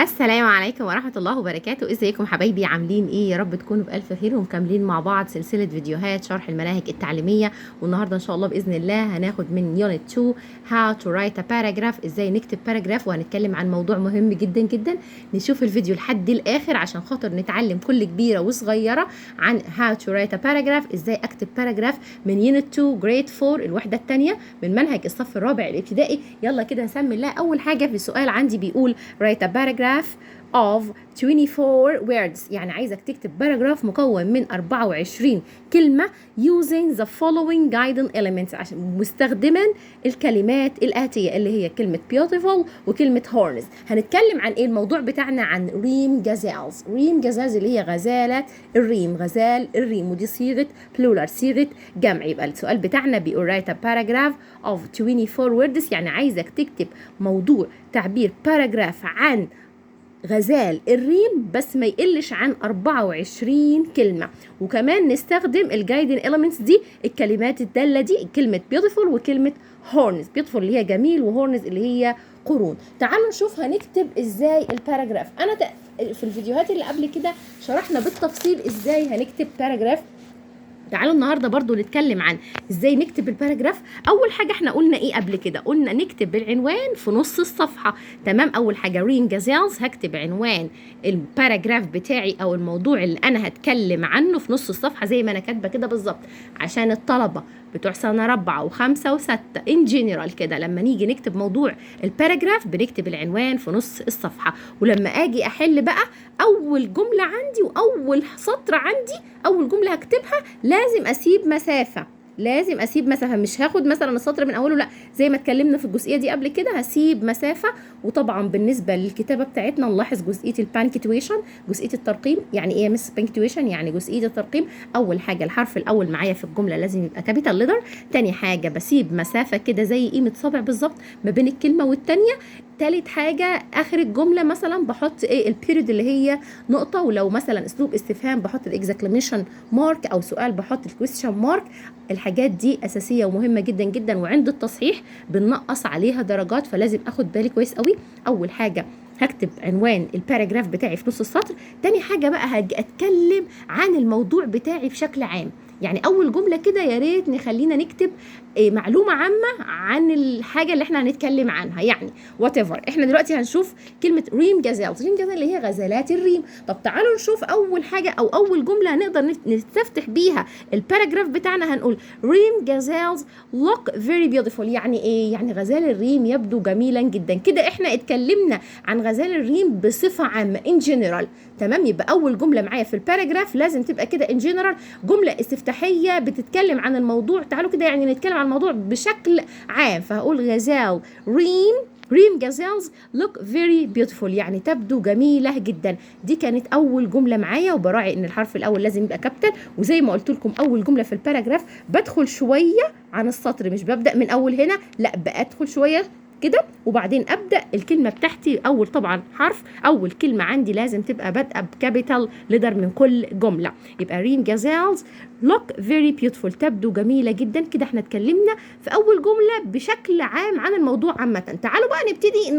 السلام عليكم ورحمة الله وبركاته. ازيكم حبايبي؟ عاملين ايه؟ يا رب تكونوا بألف خير ومكملين مع بعض سلسلة فيديوهات شرح المناهج التعليمية. والنهاردة ان شاء الله بإذن الله هناخد من يونت 2 How to write a paragraph، ازاي نكتب باراجراف، وهنتكلم عن موضوع مهم جدا جدا. نشوف الفيديو لحد الآخر عشان خاطر نتعلم كل كبيرة وصغيرة عن How to write a paragraph، ازاي اكتب باراجراف من يونت 2 جريد 4 الوحدة الثانية من منهج الصف الرابع الابتدائي. يلا كده نسمي الله. أول حاجة في السؤال عندي بيقول write a paragraph of 24 words، يعني عايزك تكتب باراجراف مكون من 24 كلمة using the following guiding elements، عشان مستخدما الكلمات الآتية اللي هي كلمة beautiful وكلمة horns. هنتكلم عن ايه الموضوع بتاعنا؟ عن ريم جازالز. ريم جازالز اللي هي غزالة الريم، غزال الريم، ودي صيغة plural، صيغة جمع. يبقى السؤال بتاعنا بيقول write a paragraph of 24 words، يعني عايزك تكتب موضوع تعبير باراجراف عن غزال الريم بس ما يقلش عن 24 كلمة. وكمان نستخدم الجايدن elements دي، الكلمات الدالة دي، كلمة beautiful وكلمة horns. beautiful اللي هي جميل، وhorns اللي هي قرون. تعالوا نشوف هنكتب ازاي الباراجراف. انا في الفيديوهات اللي قبل كده شرحنا بالتفصيل ازاي هنكتب باراجراف. تعالوا النهارده برضو نتكلم عن ازاي نكتب الباراجراف. اول حاجه احنا قلنا ايه قبل كده؟ قلنا نكتب العنوان في نص الصفحه. تمام. اول حاجه رين جازالز، هكتب عنوان الباراجراف بتاعي او الموضوع اللي انا هتكلم عنه في نص الصفحه زي ما انا كاتبه كده بالظبط، عشان الطلبه بتوع سنه رابعه وخمسه وسته ان جنرال كده لما نيجي نكتب موضوع الباراجراف بنكتب العنوان في نص الصفحه. ولما اجي احل بقى، اول جمله عندي واول سطر عندي، اول جمله هكتبها لازم اسيب مسافه، لازم اسيب مسافه. مش هاخد مثلا السطر من اوله، لا، زي ما اتكلمنا في الجزئيه دي قبل كده هسيب مسافه. وطبعا بالنسبه للكتابه بتاعتنا نلاحظ جزئيه البانكتويشن، جزئيه الترقيم. يعني ايه يا مس بانكتويشن؟ يعني جزئيه الترقيم. اول حاجه الحرف الاول معايا في الجمله لازم يبقى كابيتال ليتر. تاني حاجه بسيب مسافه كده زي قيمه صابع بالظبط ما بين الكلمه والتانيه. تالت حاجة آخر الجملة مثلا بحط ايه؟ البيريد اللي هي نقطة. ولو مثلا اسلوب استفهام بحط الاكسكلاميشن مارك، او سؤال بحط الكويستشن مارك. الحاجات دي أساسية ومهمة جدا جدا، وعند التصحيح بننقص عليها درجات، فلازم اخد بالي كويس قوي. اول حاجة هكتب عنوان الباراجراف بتاعي في نص السطر. تاني حاجة بقى هاجي اتكلم عن الموضوع بتاعي بشكل عام. يعني اول جمله كده يا ريت نخلينا نكتب معلومه عامه عن الحاجه اللي احنا هنتكلم عنها. يعني وات ايفر. احنا دلوقتي هنشوف كلمه ريم جازالز. ريم جازال اللي هي غزالات الريم. طب تعالوا نشوف اول حاجه او اول جمله هنقدر نستفتح بيها الباراجراف بتاعنا. هنقول ريم جازالز look very beautiful. يعني ايه؟ يعني غزال الريم يبدو جميلا جدا. كده احنا اتكلمنا عن غزال الريم بصفه عامه ان جنرال. تمام. يبقى اول جمله معايا في الباراجراف لازم تبقى كده ان جنرال، جمله استفتاحيه بتتكلم عن الموضوع. تعالوا كده يعني نتكلم عن الموضوع بشكل عام. فهقول غزال ريم جازالز look very beautiful، يعني تبدو جميله جدا. دي كانت اول جمله معايا، وبراعي ان الحرف الاول لازم يبقى كابيتال. وزي ما قلت لكم اول جمله في الباراجراف بدخل شويه عن السطر، مش ببدا من اول هنا، لا، بدخل شويه كده وبعدين ابدا الكلمه بتاعتي. اول طبعا حرف اول كلمه عندي لازم تبقى بادئه بكابيتال ليتر من كل جمله. يبقى ريم جازالز look very beautiful، تبدو جميله جدا. كده احنا اتكلمنا في اول جمله بشكل عام عن الموضوع عامه. تعالوا بقى نبتدي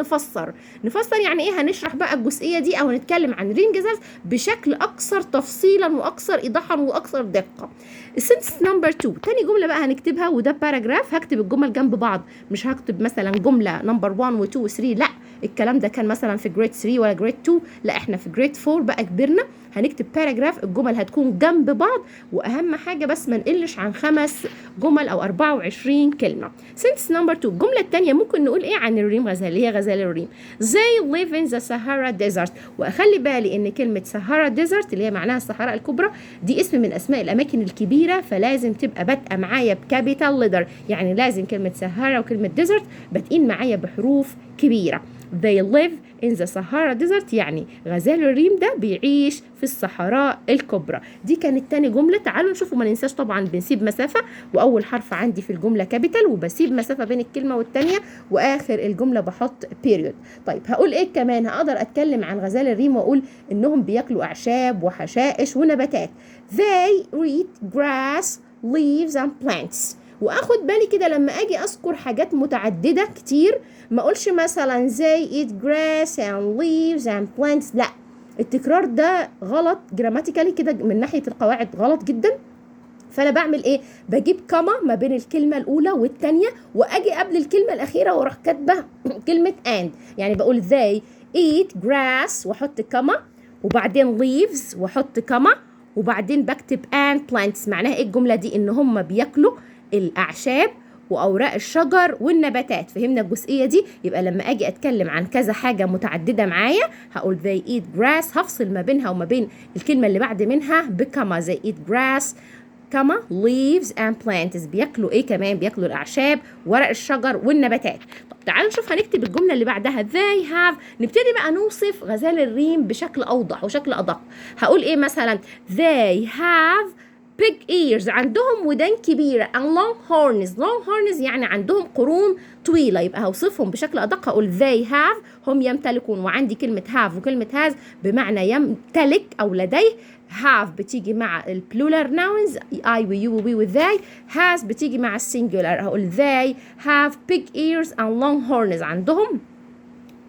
نفسر يعني ايه. هنشرح بقى الجزئيه دي او هنتكلم عن ريم جازالز بشكل اكثر تفصيلا واكثر ايضاحا واكثر دقه. السنتنس نمبر 2، تاني جمله بقى هنكتبها، وده باراجراف هكتب الجمل جنب بعض. مش هكتب مثلا جمله نمبر 1 و 2 و 3، لا، الكلام ده كان مثلا في جريد 3 ولا جريد 2، لا، احنا في جريد 4 بقى كبرنا. هنكتب باراجراف الجمل هتكون جنب بعض، واهم حاجه بس ما نقلش عن 5 جمل او 24 كلمه. سنتنس نمبر 2، الجمله الثانيه ممكن نقول ايه عن الريم غزال؟ اللي هي غزال الريم. They live in the Sahara Desert. واخلي بالي ان كلمه Sahara Desert اللي هي معناها الصحراء الكبرى دي اسم من اسماء الاماكن الكبيره، فلازم تبقى بادئه معايا بكابيتال ليتر. يعني لازم كلمه سهارة وكلمه ديزرت بادئين معايا بحروف كبيره. They live in the Sahara Desert، يعني غزال الريم ده بيعيش في الصحراء الكبرى. دي كانت تاني جملة. تعالوا نشوفوا. ما ننساش طبعا بنسيب مسافة، وأول حرف عندي في الجملة كابيتال، وبسيب مسافة بين الكلمة والتانية، وآخر الجملة بحط period. طيب هقول إيه كمان؟ هقدر أتكلم عن غزال الريم وأقول إنهم بياكلوا أعشاب وحشائش ونباتات. They eat grass, leaves and plants. واخد بالي كده لما اجي اذكر حاجات متعدده كتير ما اقولش مثلا زي eat grass and leaves and plants. لا، التكرار ده غلط جراماتيكالي كده من ناحيه القواعد، غلط جدا. فانا بعمل ايه؟ بجيب كما ما بين الكلمه الاولى والثانيه، واجي قبل الكلمه الاخيره واروح كاتبه كلمه and. يعني بقول they eat grass واحط كما، وبعدين leaves واحط كما، وبعدين بكتب and plants. معناها ايه الجمله دي؟ ان هم بياكلوا الاعشاب واوراق الشجر والنباتات. فهمنا الجزئيه دي؟ يبقى لما اجي اتكلم عن كذا حاجه متعدده معايا هقول they eat grass، هفصل ما بينها وما بين الكلمه اللي بعد منها بكما. they eat grass كما leaves and plants. بياكلوا ايه كمان؟ بياكلوا الاعشاب، ورق الشجر والنباتات. طب تعالوا نشوف هنكتب الجمله اللي بعدها they have. نبتدي بقى نوصف غزال الريم بشكل اوضح وشكل ادق. هقول ايه مثلا؟ they have big ears، عندهم ودان كبيره، and long horns. long horns يعني عندهم قرون طويله. يبقى هوصفهم بشكل ادق هقول they have، هم يمتلكون. وعندي كلمه have وكلمه has بمعنى يمتلك او لديه. have بتيجي مع البلورال nouns I و you و we و they. has بتيجي مع السنجولار. هقول they have big ears and long horns، عندهم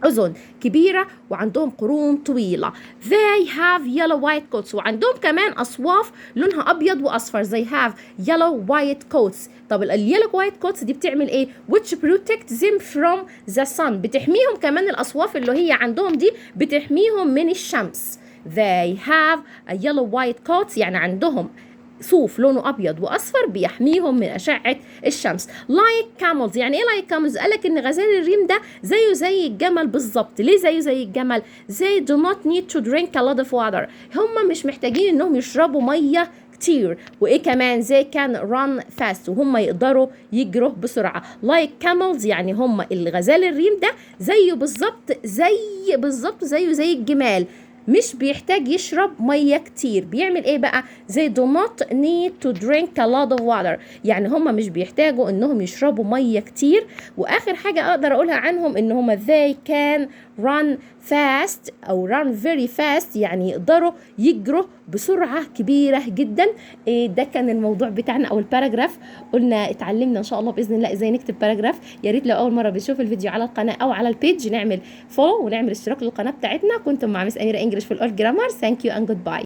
أذن كبيرة وعندهم قرون طويلة. they have yellow white coats، وعندهم كمان أصواف لونها أبيض وأصفر. they have yellow white coats. طب اليلو وايت كوتس دي بتعمل ايه؟ which protect them from the sun، بتحميهم كمان. الأصواف اللي هي عندهم دي بتحميهم من الشمس. they have a yellow white coats يعني عندهم صوف لونه ابيض واصفر بيحميهم من اشعه الشمس. like camels، يعني ايه like camels؟ قالك ان غزال الريم ده زيه زي الجمل بالظبط. ليه زيه زي الجمل؟ they do not need to drink a lot of water، هم مش محتاجين انهم يشربوا ميه كتير. وايه كمان؟ they can run fast، وهم يقدروا يجروا بسرعه. like camels يعني هم الغزال الريم ده زيه بالظبط، زيه زي الجمال، مش بيحتاج يشرب ميه كتير. بيعمل ايه بقى؟ they do not need to drink a lot of water، يعني هم مش بيحتاجوا انهم يشربوا ميه كتير. واخر حاجه اقدر اقولها عنهم ان هم they can run fast او run very fast، يعني يقدروا يجروا بسرعه كبيره جدا. ده كان الموضوع بتاعنا او الباراجراف. قلنا اتعلمنا ان شاء الله باذن الله ازاي نكتب باراجراف. يا ريت لو اول مره بتشوف الفيديو على القناه او على البيج نعمل فولو ونعمل اشتراك للقناه بتاعتنا. كنتم مع مس اميره انجلش في الاول جرامر. ثانك يو اند جود باي.